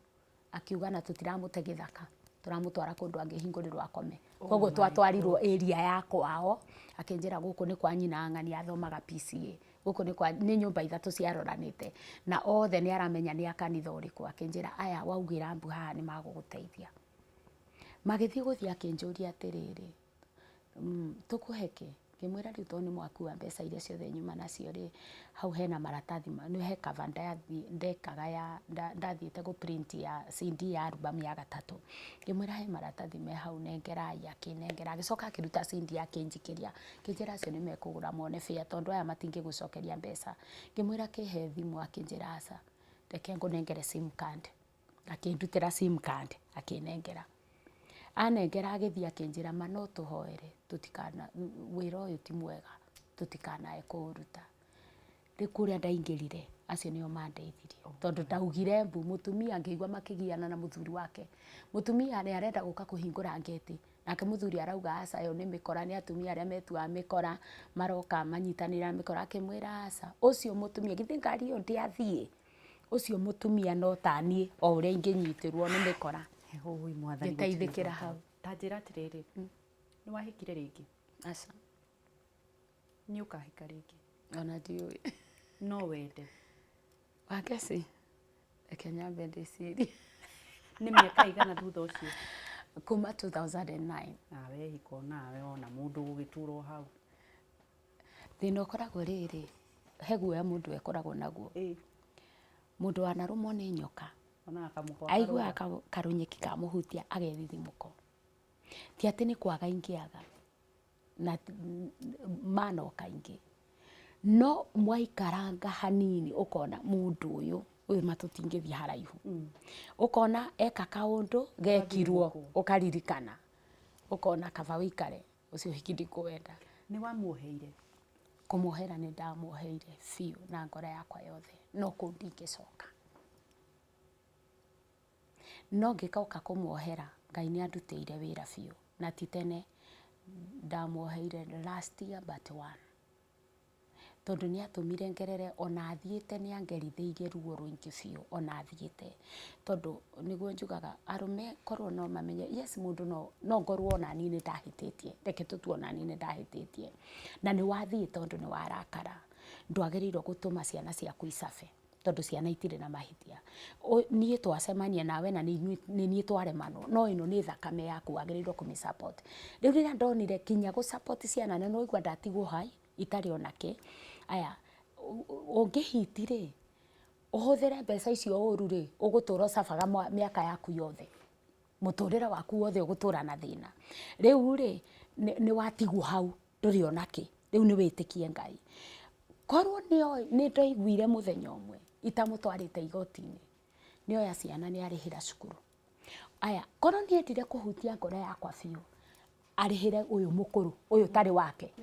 Akiuga na tutiramute githaka, turamutwara kundu angihingũrirwo akome. Koguo twatwarirwo area ya kwao, akinjira guku ni kwa nyina ang'ani athomaga PCA. Guku ni nyumba 3 ciaroranite na othe ni aramenya ni akanitha uriku. Akinjira aya waugira mbu haha ni maguguteithia. Magithii guthia akinjuria atiriri, tukuheke. Ngimwira riu to ni mwakua mbeca iria ciothe nyuma nacio ri, hau hena maratathi ni he cover ndekaga ya ndathiite gu print ya CD ya album ya 3. Ngimwira he maratathi me hau nengerai, akinengera, agicoka akiruta CD akinjikiria. Kinjira acio ni mekugura mone fare tondu aya matingigucokeria mbeca. Ngimwira kihe thimu, akinjira aca, reke ngunengere sim card. Akindutira sim card akinengera. Anengera agithia akinjira ma no tuhoere tutikana wira uyu ti mwega, tutikanae kuruta. Rikuria ndaingirire acio nio mandeithirie tondu ndaugire mbu mutumia ngigua makigiana na muthuri wake. Mutumia ni arenda guka kuhingura ngeti, nake muthuri arauga aca yo ni mikora, ni atumia aria metua mikora maroka manyitanira mikora. Akimwira aca ucio mutumia githi ngari yo ndiathie, ucio mutumia no tanie o uria inginyitirwo ni mikora. Oi mwathani giteithikira hau. Tanjira atiriri, ni wahikire ringi? Aca Ni ukahika ringi? Ona ndiui. No wende? Wakeci reke nyambe ndicirie. Ni miaka igana thutha ucio? Kuma 2009. Nawe hiko nawe ona mundu gugiturwo hau. Thina ukoragwo riri, he guoya mundu ekoragwo naguo. Mundu wanarumwo ni nyoka, aigua karunyeki ka muhutia agethithimuko. Ti ati ni kwaga ingiaga na manoka ingi, no mwaikaranga hanini ukona mundu uyu matutingithia haraihu. Ukona eka kaundu gekirwo ukaririkana, ukona kaba wikare ucio hikindi kuwenda. Ni wamuoheire? Kumuohera ni ndamuoheire fiu na ngora yakwa yothe, no kundingicoka. No ngikauka kumuohera, Ngai ni andutire wira fiu na titene. Ndamuoheire last year but 1. Tondu ni atumire ngerere ona athiite ni angeritheirie ruo ruingi fiu ona athiite. Tondu niguo njugaga arume korwo no mamenye yes mundu no ngorwo ona ni ndahititie, reke tutue ona ni ndahititie na ni wathii tondu ni warakara. Ndwagerirwo gutuma ciana ciaku isafe tondu ciana itire na mahitia. Nie twacemania nawe na ni nie twaremano, no ino ni thakame yaku wagerirwo kumi support. Riu rira ndonire kinya gu support ciana na no igwa ndatigwo hai itari onake. Aya ungihiti ri uhuthire mbeca icio uru ri ugutura safaga miaka yaku yothe, muturira waku wothe ugutura na thina. Riu ri ni watigwo hau nduri onake. Riu ni witikie Ngai. Korwo ni ndaiguire muthenya umwe itamutwarite igotini, ni oya ciana ni arihira cukuru. Aya korwo ni endire kuhutia ngora yakwa fiu, arihire uyu mukuru uyu tari wake.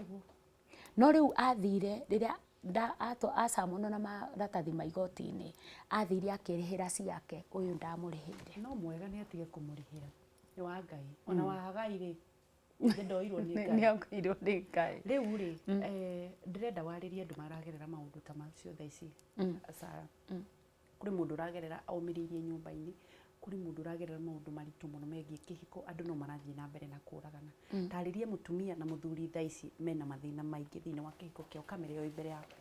No riu athire riria acamono na maratathi ma igotini, athire akirihira ciake, uyu ndamurihire. No mwega ni atige kumurihira, ni wa Ngai. Ona wagai ri ndoirwo ni Ngai. Ni akoirwo ni Ngai. Riu ri ndirenda waririe andu maragerera maundu ta macio thaa ici. Sara, kuri mundu uragerera aumiririe nyumba-ini, kuri mundu uragerera maundu maritu muno megie kihiko, andu no marathie na mbere na kuragana. Taririe mutumia na muthuri thaa ici mena mathina maingi thiini wa kihiko kiao, kamera yo ibere yako.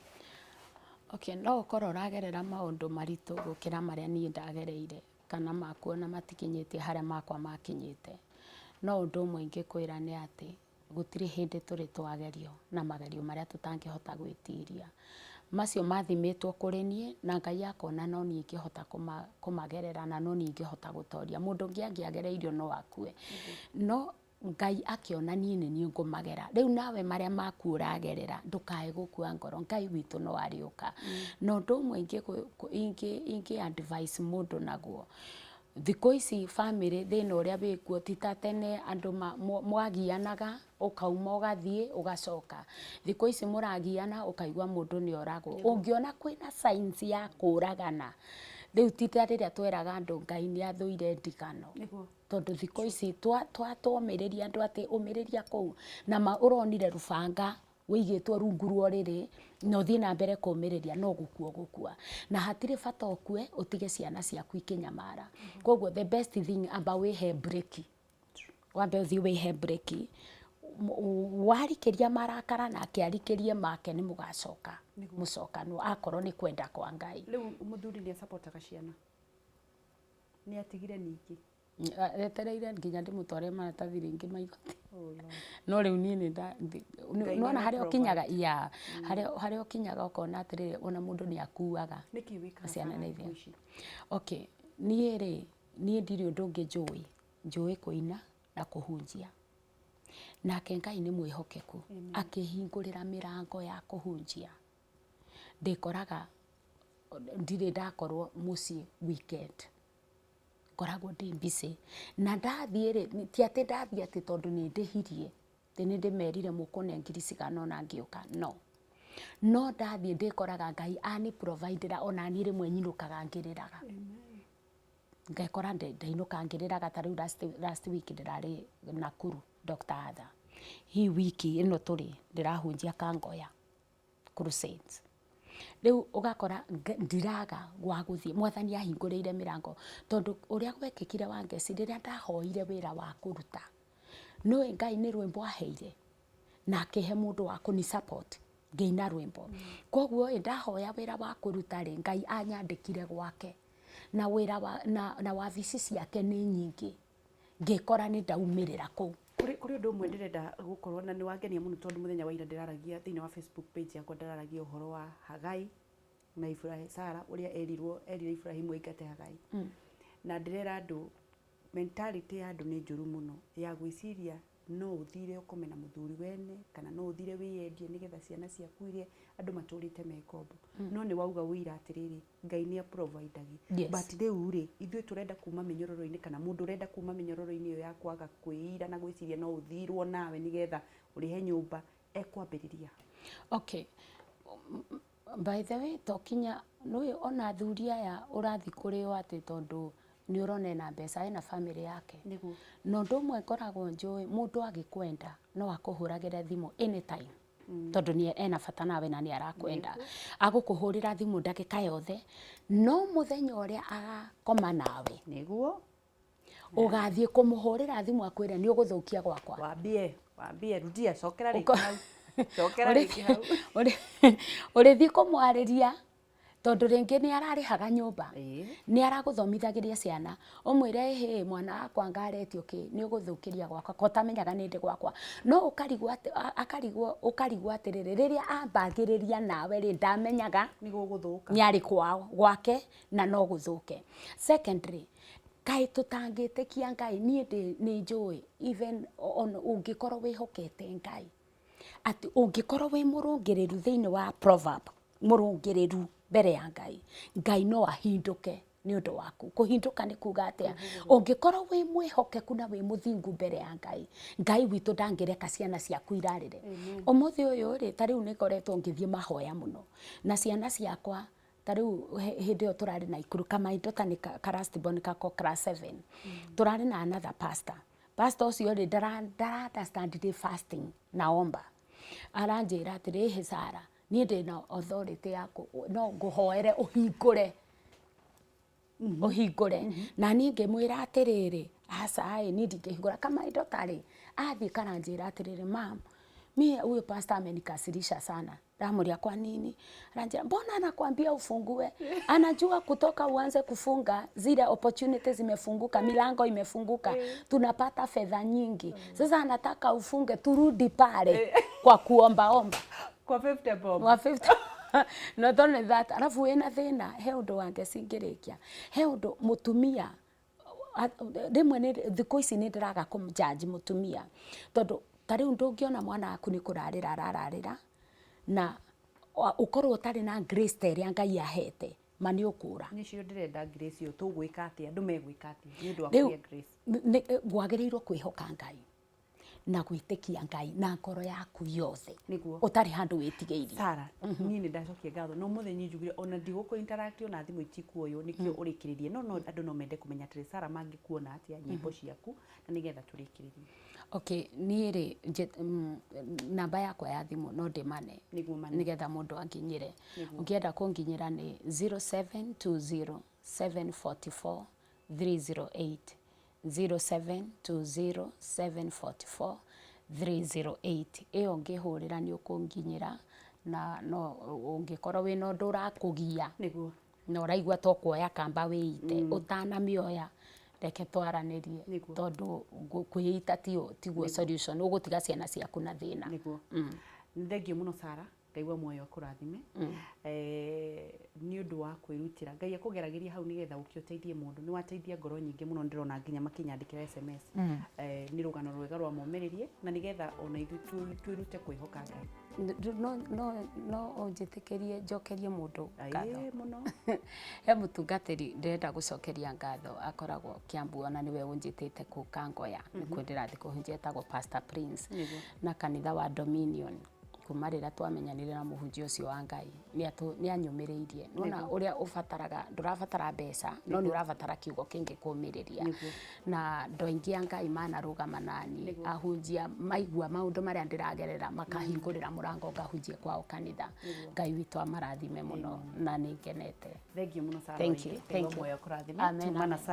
Okay, no ukorwo uragerera maundu maritu gukira maria nie ndagereire kana makuona matikinyitie haria makwa makinyite. No undu umwe ingikwira ni ati gutiri hindi turi twagerio na magerio maria tutangihota gwitiria. Macio mathimitwo kuri nie na Ngai akona no nie ingihota kumagerera na no nie ingihota gutoria. Mundu ngi angiagereirio no akue. No Ngai akiona niĩ nĩ niĩ ngũmagera. Rĩu nawe marĩa maku ũragerera ndũkae gũkua ngoro, Ngai witũ no arĩũka. Na ũndũ ũmwe ingĩ advice mũndũ naguo, thikũ ici family thĩna ũrĩa wĩkuo ti ta tene andũ mwagianaga ũkauma ũgathiĩ ũgacoka. Thikũ ici mũragiana ũkaigua mũndũ nĩ oragwo. Ũngĩona kwĩna signs ya kũragana, rĩu ti ta rĩrĩa tweraga andũ Ngai nĩ athũire ndigano. Tondũ thikũ ici twomĩrĩria andũ atĩ ũmĩrĩria kũu na ũronire rũbanga wĩigĩtwo rungu rwa ũrĩrĩ na ũthiĩ na mbere kũmĩrĩria no gũkua ũgũkua. Na hatirĩ bata ũkue ũtige ciana ciaku ikĩnyamara. Koguo the best thing amba wĩhe break. Wambe ũthiĩ wĩhe break. Warikĩria marakara nake arikĩrie make nĩ mũgacoka mũcokano akorwo nĩ kwenda kwa Ngai. Rĩu mũthuri nĩ supportaga ciana. Nĩ atigire ningĩ. Etereire nginya ndĩmũtware maratathi rĩngĩ ma igoti. No rĩu niĩ nĩ nona harĩa ũkinyaga harĩa ũkinyaga ũkona atĩrĩrĩ ona mũndũ nĩ akuaga ciana nĩ ithe. Okay, niĩ ndirĩ ũndũ ũngĩ njũĩ kũina na kũhunjia. Nake Ngai nĩ mwĩhokeku akĩhingũrĩra mĩrango ya kũhunjia. Ndĩkoraga ndirĩ ndakorwo mũciĩ weekend. Koragwo ndĩ busy. Na ndathiĩ ti atĩ ndathiĩ atĩ tondũ nĩ ndĩhirie. Nĩ ndĩmerire mũkũne ngiri cigana na ngĩũka. No ndathiĩ ndĩkoraga Ngai ani providera ona niĩ rĩmwe nyinũkaga ngĩrĩraga. Ngekora ndainũka ngĩrĩraga ta rĩu last week ndĩrarĩ Nakuru Dr. Adha. Hii wiki ĩno tũrĩ ndĩrahunjia Kangoya crusades. Rĩu ũgakora ndiraga gwa gũthiĩ Mwathani ahingũrĩire mĩrango tondũ ũrĩa gwekĩkire wa ngeci rĩrĩa ndahoire wĩra wa kũruta. Nĩwe Ngai nĩ rwĩmbo aheire na akĩhe mũndũ wa kũni support ngĩina rwĩmbo. Koguo ndahoya wĩra wa kũruta rĩ Ngai anyandĩkire gwake na wĩra na wabici ciake nĩ nyingĩ. Ngĩkora nĩ ndaumĩrĩra kũu. Kũrĩ ũndũ ũmwe ndĩrenda gũkorwo na nĩ wangenia mũno tondũ mũthenya wa ira ndĩraragia thĩinĩ wa Facebook page yakwa ndĩraragia ũhoro wa Hagai na Sara ũrĩa erire Ibrahimu aingate Hagai. Na ndĩrera andũ mentality ya andũ nĩ njũru mũno ya gwĩciria no ũthire ũkome na mũthuri wene kana no ũthire wĩyendie nĩgetha ciana ciaku iria andũ matũrĩte mekombo. No nĩ wauga wĩira atĩrĩrĩ Ngai nĩ aprovidagia. But rĩu rĩ ithuĩ tũrenda kuma mĩnyororo-inĩ kana mũndũ ũrenda kuma mĩnyororo-inĩ ĩyo ya kwaga kwĩira na gwĩciria no ũthirwo nawe nĩgetha ũrĩhe nyũmba ekwambĩrĩria. Okay. By the way tokinya nĩ ona athuri aya ũrathi kũrĩ o atĩ tondũ nĩ ũrona na mbeca ena family yake. No ũndũ ũmwe ngoragwo njũĩ mũndũ agĩkwenda no akũhũragĩra thimũ anytime. Tondũ nĩ ena bata nawe na nĩ arakwenda. Agũkũhũrĩra thimũ ndagĩka yothe no mũthenya ũrĩa agakoma nawe. Nĩguo ũgathiĩ kũmũhũrĩra thimũ akwĩre nĩ ũgũthũkia gwakwa. Wambie rudia cokera rĩngĩ hau. Cokera rĩngĩ hau. Ũrĩthi kũmwarĩria tondũ rĩngĩ nĩ ararĩhaga nyũmba. Nĩ aragũthomithagĩria ciana. Ũmwĩre mwana wakwa ngaretio nĩ ũgũthũkĩria gwakwa ko tamenyaga nĩ ndĩ gwakwa. No ũkarigwo atĩrĩrĩ rĩrĩa ambagĩrĩria nawe rĩ ndamenyaga nĩ arĩ kwao gwake na no gũthũke. Secondly, kaĩ tũtangĩtĩkia Ngai niĩ nĩ njũĩ even ũngĩkorwo wĩhokete Ngai atĩ ũngĩkorwo wĩ mũrũngĩrĩru thĩinĩ wa proverb mũrũngĩrĩru mbere ya Ngai, Ngai no ahindũke nĩ ũndũ waku. Kũhindũka nĩ kuga atĩa? Ũngĩkorwo wĩ mwĩhokeku na wĩ mũthingu mbere ya Ngai, Ngai witũ ndangĩreka ciana ciaku irarĩre. Ũmũthĩ ũyũ rĩ ta rĩu nĩ ngoretwo ngĩthiĩ mahoya mũno na ciana ciakwa ta rĩu hĩndĩ ĩyo tũrarĩ na ikuru kamaindo ta nĩ ka last born kako class 7. Tũrarĩ na another pastor. Pastor ũcio rĩ understand fasting naomba. Aranjĩra atĩrĩ Sara niĩ ndĩna authority yaku no ngũhoere ũhingũre. Na niĩ ngĩmwĩra atĩrĩrĩ aca niĩ ndingĩhingũra kamaindo tarĩ athiĩ karanjĩra atĩrĩrĩ mam mimi huyo pastor amenikasirisha sana. Ramũria kwa nini? Aranjĩra mbona anakuambia ufungue? Anajua kutoka uanze kufunga zile opportunities zimefunguka, milango imefunguka, tunapata fedha nyingi. Sasa anataka ufunge turudi pale kwa kuomba. Kwa 50 bob. Kwa 50. Not only that, alafu wena thĩna he ũndũ wange cingĩrĩkia. He ũndũ mũtumia rimwe ni thikũ ici nĩ ndĩraga kũmjaji mũtumia tondũ ta rĩu ndũngĩona mwana waku nĩ kũrarĩra arararĩra na ũkorwo ũtarĩ na grace ta ĩrĩa Ngai ahete ma nĩ ũkũra. Nĩcio ndĩrenda grace ĩyo tũgwĩka atĩa andũ megwĩka atĩa nĩ ũndũ wa kũgĩa grace. Gwagĩrĩirwo kwĩhoka Ngai na gwĩtĩkia Ngai na ngoro yaku yothe nĩguo ũtarĩ handũ wĩtigĩirie. Sara niĩ nĩ ndacokia ngatho no mũthenya njugire ona ndigũkũ interact na thimũ itikuoyo nĩkĩo ũrĩkĩrĩrie no andũ no mende kũmenya atĩrĩ Sara mangĩkuona atĩa nyĩmbo ciaku na nĩgetha tũrĩkĩrĩrie. Okay, niĩ rĩ namba yakwa ya thimũ no ndĩmane nĩgetha mũndũ anginyĩre. Ũngĩenda kũnginyĩra nĩ 0720 744 308 0720 744 308. Ĩyo ngĩhũrĩra nĩ ũkũnginyĩra na no ũngĩkorwo wĩna ũndũ ũrakũgia na ũraigua to kuoya kamba wĩite ũtanamĩoya reke twaranĩrie tondũ kwĩita tiguo solution ũgũtiga ciana ciaku na thĩna. Nĩ thengio mũno Sara ngaigua muoyo akũrathime nĩ ũndũ wa kwĩrutĩra Ngai akũgeragĩria hau nĩgetha ũkĩũteithie mũndũ nĩ wateithia ngoro nyingĩ mũno ndĩrona nginya makinyandĩkĩra SMS nĩ rũgano rwega rwa momĩrĩrie na nĩgetha ona ithuĩ twĩrute kwĩhoka Ngai. No ũnjĩtĩkĩrie njokerie mũndũ ngatho mũno he mũtungatĩri ndĩrenda gũcokeria ngatho akoragwo Kiambu ona nĩwe ũnjĩtĩte kũu Kangoya nĩkuo ndĩrathiĩ kũhunjia etagwo Pastor Prince na kanitha wa Dominion kuma rĩrĩa twamenyanire na mũhunjia ũcio wa Ngai nĩ anyũmĩrĩirie nona ũrĩa ũbataraga ndũrabatara mbeca no nĩ ũrabatara kiugo kĩngĩ kũmĩrĩria na andũ aingĩ a Ngai manarũgama nani ahunjia maigua maũndũ marĩa ndĩragerera makahingũrĩra mũrango ngahunjia kwao kanitha. Ngai witũ amarathime mũno na nĩ ngenete. Thank you mũno Sara. Thank you. Muoyo akũrathime.